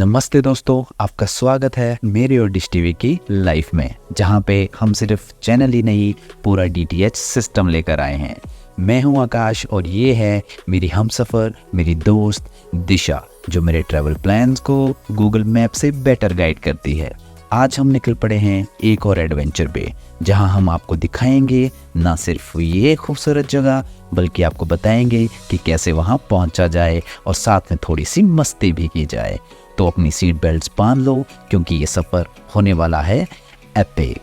नमस्ते दोस्तों, आपका स्वागत है मेरे और डिश टीवी की लाइफ में, जहां पे हम सिर्फ चैनल ही नहीं पूरा डीटीएच सिस्टम लेकर आए हैं। मैं हूं आकाश और ये है मेरी हमसफ़र, मेरी दोस्त दिशा, जो मेरे ट्रैवल प्लान्स को गूगल मैप से बेटर गाइड करती है। आज हम निकल पड़े हैं एक और एडवेंचर पे, जहां हम आपको दिखाएंगे ना सिर्फ ये खूबसूरत जगह, बल्कि आपको बताएंगे कि कैसे वहां पहुंचा जाए और साथ में थोड़ी सी मस्ती भी की जाए। तो अपनी सीट बेल्ट्स बांध लो, क्योंकि ये सफ़र होने वाला है एपिक।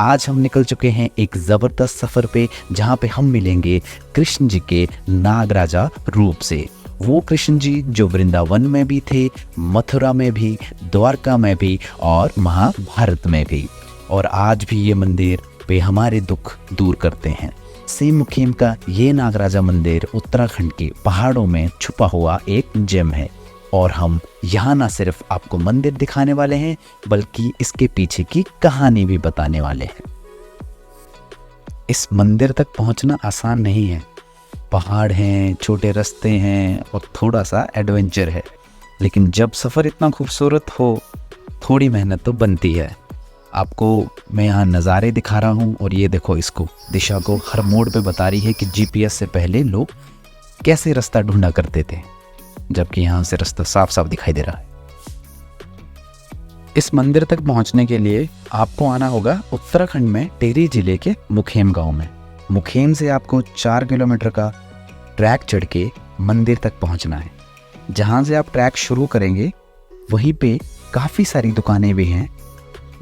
आज हम निकल चुके हैं एक ज़बरदस्त सफ़र पे, जहाँ पे हम मिलेंगे कृष्ण जी के नागराजा रूप से। वो कृष्ण जी जो वृंदावन में भी थे, मथुरा में भी, द्वारका में भी और महाभारत में भी। और आज भी ये मंदिर पे हमारे दुख दूर करते हैं। सेम मुखीम का ये नागराजा मंदिर उत्तराखंड के पहाड़ों में छुपा हुआ एक जेम है। और हम यहाँ ना सिर्फ आपको मंदिर दिखाने वाले हैं, बल्कि इसके पीछे की कहानी भी बताने वाले हैं। इस मंदिर तक पहुँचना आसान नहीं है। पहाड़ हैं, छोटे रास्ते हैं और थोड़ा सा एडवेंचर है। लेकिन जब सफ़र इतना खूबसूरत हो, थोड़ी मेहनत तो बनती है। आपको मैं यहाँ नज़ारे दिखा रहा हूँ और ये देखो, इसको दिशा को हर मोड़ पे बता रही है कि जीपीएस से पहले लोग कैसे रास्ता ढूंढा करते थे, जबकि यहाँ से रास्ता साफ साफ दिखाई दे रहा है। इस मंदिर तक पहुँचने के लिए आपको आना होगा उत्तराखंड में टिहरी जिले के मुखेम गांव में। मुखेम से आपको 4 किलोमीटर का ट्रैक चढ़ के मंदिर तक पहुँचना है। जहाँ से आप ट्रैक शुरू करेंगे, वहीं पे काफ़ी सारी दुकानें भी हैं,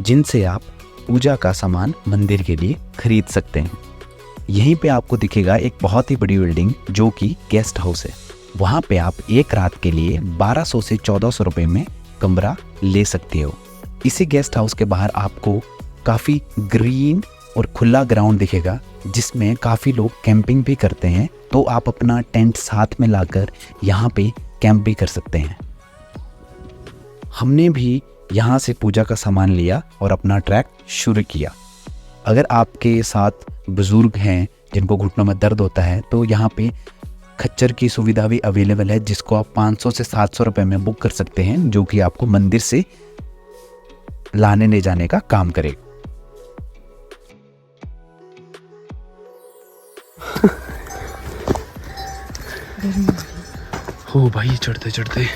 जिनसे आप पूजा का सामान मंदिर के लिए खरीद सकते हैं। यहीं पे आपको दिखेगा एक बहुत ही बड़ी बिल्डिंग, जो कि गेस्ट हाउस है। वहाँ पे आप एक रात के लिए 1200 से 1400 रुपये में कमरा ले सकते हो। इसी गेस्ट हाउस के बाहर आपको काफ़ी ग्रीन और खुला ग्राउंड दिखेगा, जिसमें काफ़ी लोग कैंपिंग भी करते हैं। तो आप अपना टेंट साथ में लाकर यहाँ पे कैंप भी कर सकते हैं। हमने भी यहाँ से पूजा का सामान लिया और अपना ट्रैक शुरू किया। अगर आपके साथ बुज़ुर्ग हैं जिनको घुटनों में दर्द होता है, तो यहाँ पे खच्चर की सुविधा भी अवेलेबल है, जिसको आप 500 से 700 रुपये में बुक कर सकते हैं, जो कि आपको मंदिर से लाने ले जाने का काम करेगा। हो भाई, चढ़ते चढ़ते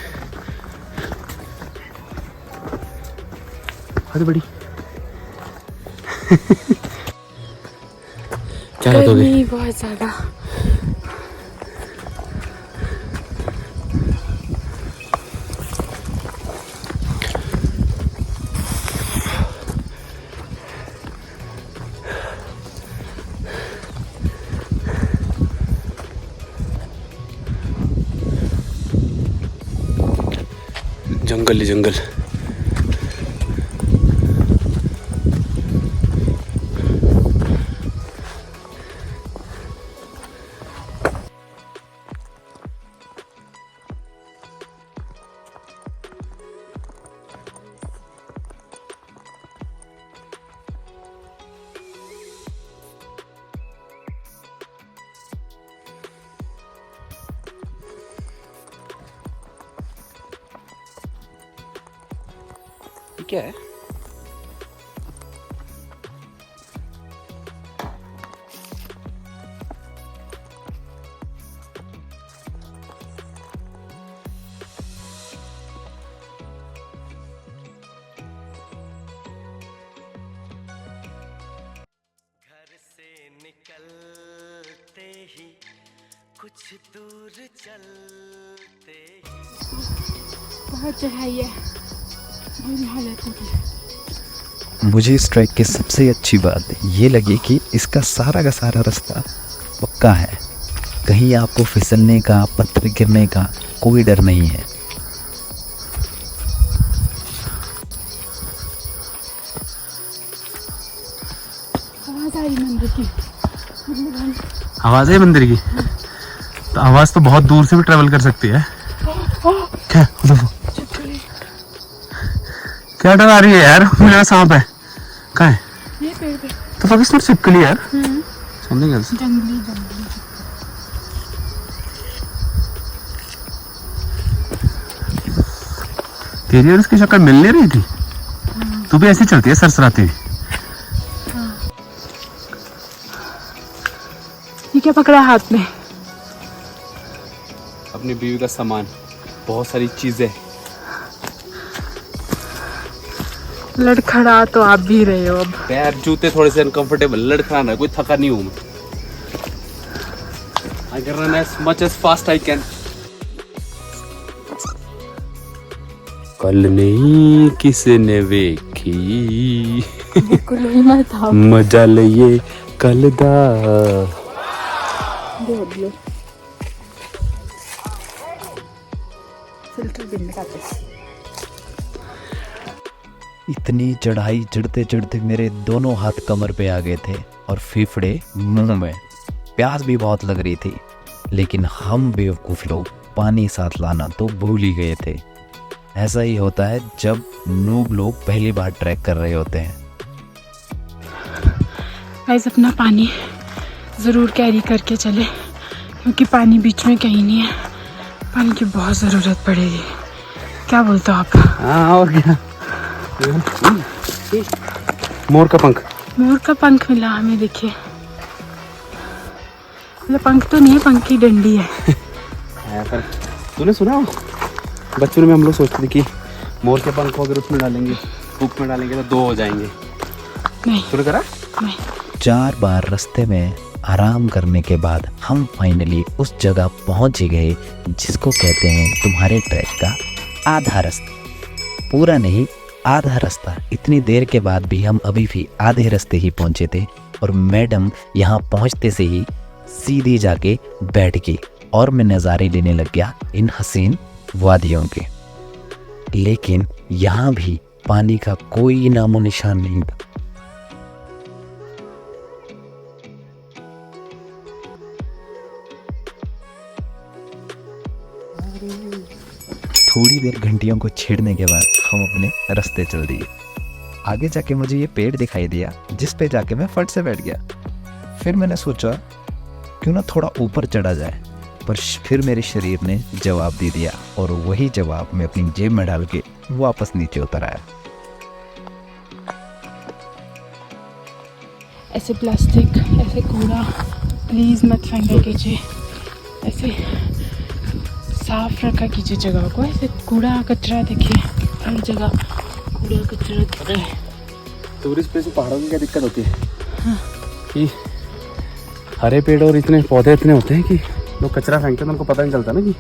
हद बड़ी क्या बात हो गई? बहुत ज्यादा। जंगल ही जंगल। क्या है? घर से निकलते ही कुछ दूर चलते ही बहुत चढ़ाई है, बहुत हालत होगी। मुझे इस ट्रैक की सबसे अच्छी बात ये लगी कि इसका सारा का सारा रास्ता पक्का है। कहीं आपको फिसलने का, पत्थर गिरने का कोई डर नहीं है। आवाज आ रही मंदिर की। आवाज है मंदिर की? तो आवाज तो बहुत दूर से भी ट्रेवल कर सकती है। क्या क्या डर आ रही है यार? मेरा सांप है। कहाँ है? ये पेड़ पे। तो पाकिस्तान छिपकली यार। Something else. जंगली जंगली। तेरी और उसकी शक्ल मिल नहीं रही थी। तू भी ऐसी चलती है सरसराती हुई। ये क्या पकड़ा है हाथ में? अपनी बीवी का सामान, बहुत सारी चीजें। लड़खड़ा तो आप भी रहे हो अब। पैर जूते थोड़े से अनकंफर्टेबल, लड़खड़ा रहा, कोई थका नहीं हूं मैं। I can run as much as fast I can. कल नहीं किसने वेखी बिल्कुल ही मत आओ। मजा लइए कल दा। फिल्टर भी निकालते। इतनी चढ़ाई चढ़ते चढ़ते मेरे दोनों हाथ कमर पे आ गए थे और फेफड़े मुंह में। प्यास भी बहुत लग रही थी, लेकिन हम बेवकूफ़ लोग पानी साथ लाना तो भूल ही गए थे। ऐसा ही होता है जब नूब लोग पहली बार ट्रैक कर रहे होते हैं। गाइस अपना पानी ज़रूर कैरी करके चले, क्योंकि पानी बीच में कहीं नहीं है। पानी की बहुत ज़रूरत पड़ेगी। क्या बोलते हो आप? हाँ और क्या। मोर का पंख। मोर का पंख मिला हमें, देखिए। मतलब पंख तो नहीं है, पंख की डंडी है। पर तूने सुना बचपन में हम लोग सोचते थे कि मोर के पंख अगर उसमें डालेंगे, बुक में डालेंगे तो 2 हो जाएंगे। नहीं तूने करा? नहीं। 4 बार रास्ते में आराम करने के बाद हम फाइनली उस जगह पहुंच ही गए जिसको कहते हैं तुम्हारे ट्रैक का आधा रास्ता। पूरा नहीं, आधा रास्ता। इतनी देर के बाद भी हम अभी भी आधे रास्ते ही पहुंचे थे और मैडम यहाँ पहुंचते से ही सीधी जाके बैठ गई और मैं नज़ारे लेने लग गया इन हसीन वादियों के। लेकिन यहाँ भी पानी का कोई नामो निशान नहीं था। थोड़ी देर घंटियों को छेड़ने के बाद हम अपने रास्ते चल दिए। आगे जाके मुझे ये पेड़ दिखाई दिया जिस पे जाके मैं फट से बैठ गया। फिर मैंने सोचा क्यों ना थोड़ा ऊपर चढ़ा जाए, पर फिर मेरे शरीर ने जवाब दे दिया और वही जवाब मैं अपनी जेब में डाल के वापस नीचे उतर आया। ऐसे प्लास्टिक, ऐसे कूड़ा प्लीज़ मत फेंका कीजिए। ऐसे साफ रखा कीजिए जगह को। ऐसे कूड़ा कचरा देखिए हर जगह, कूड़ा कचरा दिख रहा है। टूरिस्ट प्लेस पहाड़ों की क्या दिक्कत होती है कि हरे पेड़ और इतने पौधे इतने होते हैं कि लोग कचरा फेंकते हैं, उनको पता नहीं चलता ना कि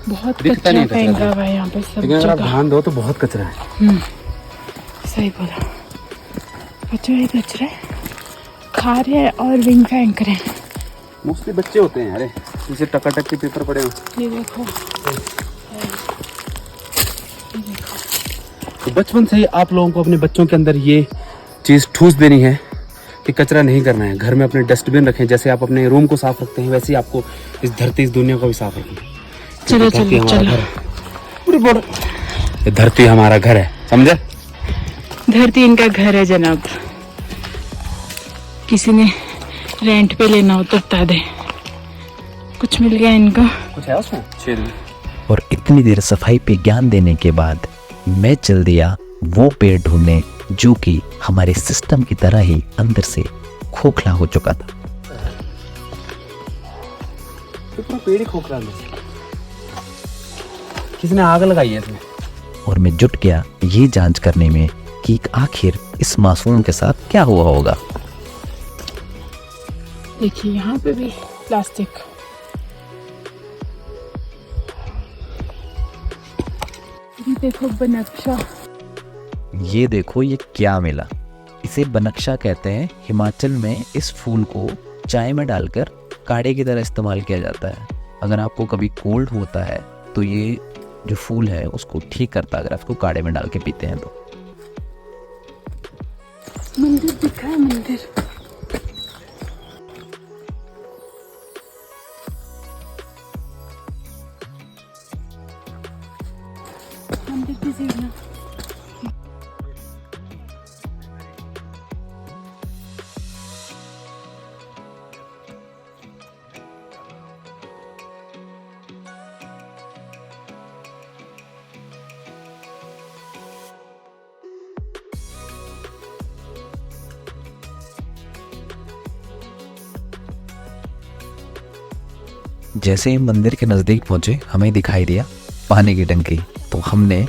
बहुत दिखता कचरा नहीं है कचरा। फेंका हुआ है यहाँ पे सब लेकिन अगर आप जगह। ध्यान दो तो बहुत कचरा है। सही बोला, कचरा ही कचरा है। खा रहे हैं और विंग फेंक रहे हैं। मोस्टली बच्चे होते हैं। अरे जैसे टकाटक के पेपर पड़े हो, ये देखो, तो बचपन से ही आप लोगों को अपने बच्चों के अंदर ये चीज़ ठूस देनी है कि कचरा नहीं करना है। घर में अपने डस्टबिन रखें, जैसे आप अपने रूम को साफ रखते हैं वैसे ही आपको इस धरती, इस दुनिया को भी साफ रखें। चलो धरती चलो हमारा चलो। घर है। पूरी बोर्ड, ये धरती हमारा घर है, समझे? धरती इनका घर है जनाब। किसी ने रेंट पे लेना हो तो बता दे। कुछ मिल गया इनको। कुछ है उसमें छेद में। और इतनी देर सफाई पे ज्ञान देने के बाद मैं चल दिया वो पेड़ ढूंढने जो कि हमारे सिस्टम की तरह ही अंदर से खोखला हो चुका था। तो पूरा पेड़ ही खोखला अंदर से। किसने आग लगाई है इसमें? और मैं जुट गया ये जांच करने में कि आखिर इस मासूम के साथ क्या हुआ होगा। देखिए यहाँ पे भी प्लास्टिक। ये देखो बनक्शा। ये देखो ये क्या मिला। इसे बनक्शा कहते हैं। हिमाचल में इस फूल को चाय में डालकर काढ़े की तरह इस्तेमाल किया जाता है। अगर आपको कभी कोल्ड होता है तो ये जो फूल है उसको ठीक करता है, अगर आप इसको काढ़े में डाल के पीते हैं तो। मंदिर दिखा है, मंदिर। मंदिर की सीढ़ियाँ। जैसे ही मंदिर के नज़दीक पहुँचे हमें दिखाई दिया पानी की टंकी, तो हमने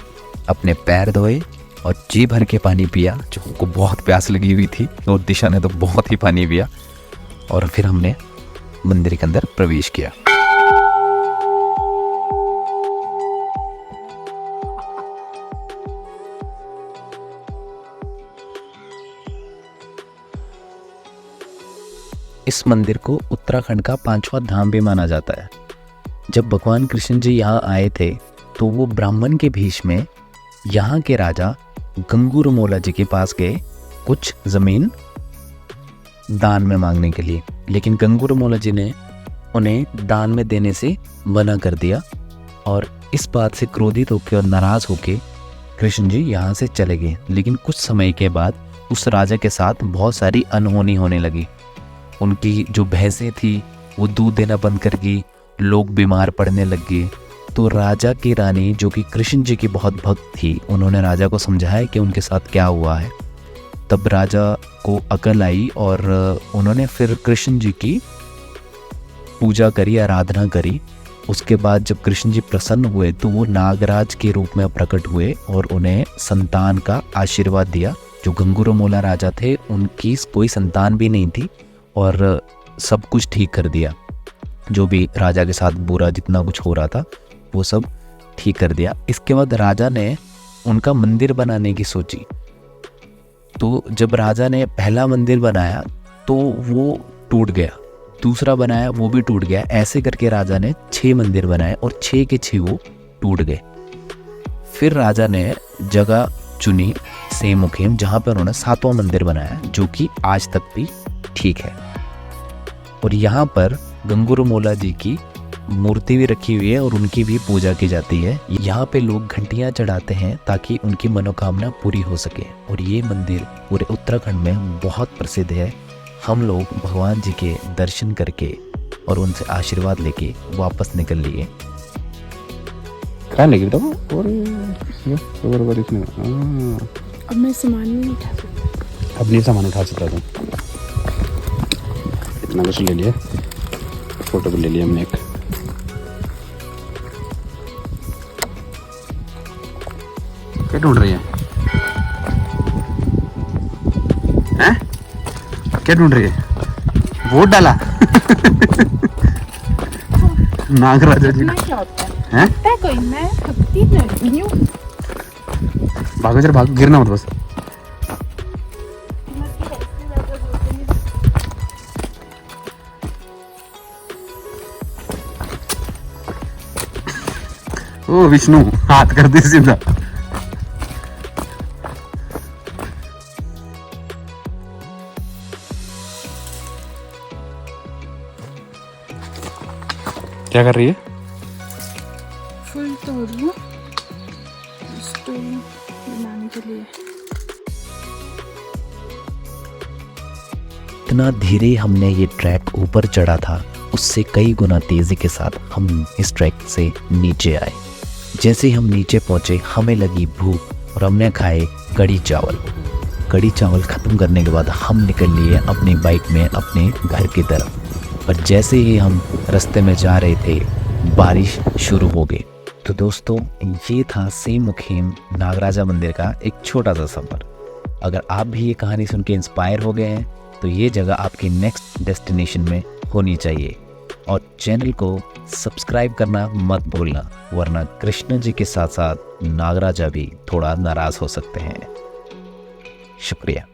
अपने पैर धोए और जी भर के पानी पिया, जो हमको बहुत प्यास लगी हुई थी और दिशा ने तो बहुत ही पानी पिया, और फिर हमने मंदिर के अंदर प्रवेश किया। इस मंदिर को उत्तराखंड का 5वां धाम भी माना जाता है। जब भगवान कृष्ण जी यहाँ आए थे तो वो ब्राह्मण के भेष में यहाँ के राजा गंगूरमोला जी के पास गए कुछ ज़मीन दान में मांगने के लिए, लेकिन गंगूरमोला जी ने उन्हें दान में देने से मना कर दिया और इस बात से क्रोधित होकर और नाराज़ होकर कृष्ण जी यहाँ से चले गए। लेकिन कुछ समय के बाद उस राजा के साथ बहुत सारी अनहोनी होने लगी। उनकी जो भैंसें थी वो दूध देना बंद कर गई, लोग बीमार पड़ने लग गए। तो राजा की रानी जो कि कृष्ण जी की बहुत भक्त थी, उन्होंने राजा को समझाया कि उनके साथ क्या हुआ है। तब राजा को अकल आई और उन्होंने फिर कृष्ण जी की पूजा करी, आराधना करी। उसके बाद जब कृष्ण जी प्रसन्न हुए तो वो नागराज के रूप में प्रकट हुए और उन्हें संतान का आशीर्वाद दिया। जो गंगूरमोला राजा थे उनकी कोई संतान भी नहीं थी और सब कुछ ठीक कर दिया। जो भी राजा के साथ बुरा जितना कुछ हो रहा था वो सब ठीक कर दिया। इसके बाद राजा ने उनका मंदिर बनाने की सोची। तो जब राजा ने पहला मंदिर बनाया तो वो टूट गया, दूसरा बनाया वो भी टूट गया। ऐसे करके राजा ने 6 मंदिर बनाए और 6 के 6 वो टूट गए। फिर राजा ने जगह चुनी सेमुखेम, जहाँ पर उन्होंने 7वां मंदिर बनाया जो कि आज तक भी ठीक है। और यहाँ पर गंगूरमोला जी की मूर्ति भी रखी हुई है और उनकी भी पूजा की जाती है। यहाँ पे लोग घंटियाँ चढ़ाते हैं ताकि उनकी मनोकामना पूरी हो सके। और ये मंदिर पूरे उत्तराखंड में बहुत प्रसिद्ध है। हम लोग भगवान जी के दर्शन करके और उनसे आशीर्वाद लेके वापस निकल लिए। अब मैं सामान नहीं उठा सकती। अब नहीं सामान उठा सकता तुम, इतना कुछ ले लिया, फोटो भी ले लिया हमने एक। क्या ढूंढ रही है? हैं? क्या ढूंढ रही है? वोट डाला नागराजा जी मैं क्या होता है? हैं? पता है कोई, मैं भक्ति नहीं हूँ। भागो जरा, भाग, गिरना मत बस। ओ विष्णु, हाथ कर दे सीधा। क्या कर रही है? फूल तोड़ रही हूँ स्टोव बनाने के लिए। इतना धीरे हमने ये ट्रैक ऊपर चढ़ा था, उससे कई गुना तेज़ी के साथ हम इस ट्रैक से नीचे आए। जैसे ही हम नीचे पहुँचे हमें लगी भूख और हमने खाए कड़ी चावल। कड़ी चावल ख़त्म करने के बाद हम निकल लिए अपनी बाइक में अपने घर की तरफ। और जैसे ही हम रास्ते में जा रहे थे बारिश शुरू हो गई। तो दोस्तों, ये था सेमुखेम नागराजा मंदिर का एक छोटा सा सफ़र। अगर आप भी ये कहानी सुन के इंस्पायर हो गए हैं तो ये जगह आपकी नेक्स्ट डेस्टिनेशन में होनी चाहिए। और चैनल को सब्सक्राइब करना मत भूलना, वरना कृष्ण जी के साथ साथ नागराजा भी थोड़ा नाराज़ हो सकते हैं। शुक्रिया।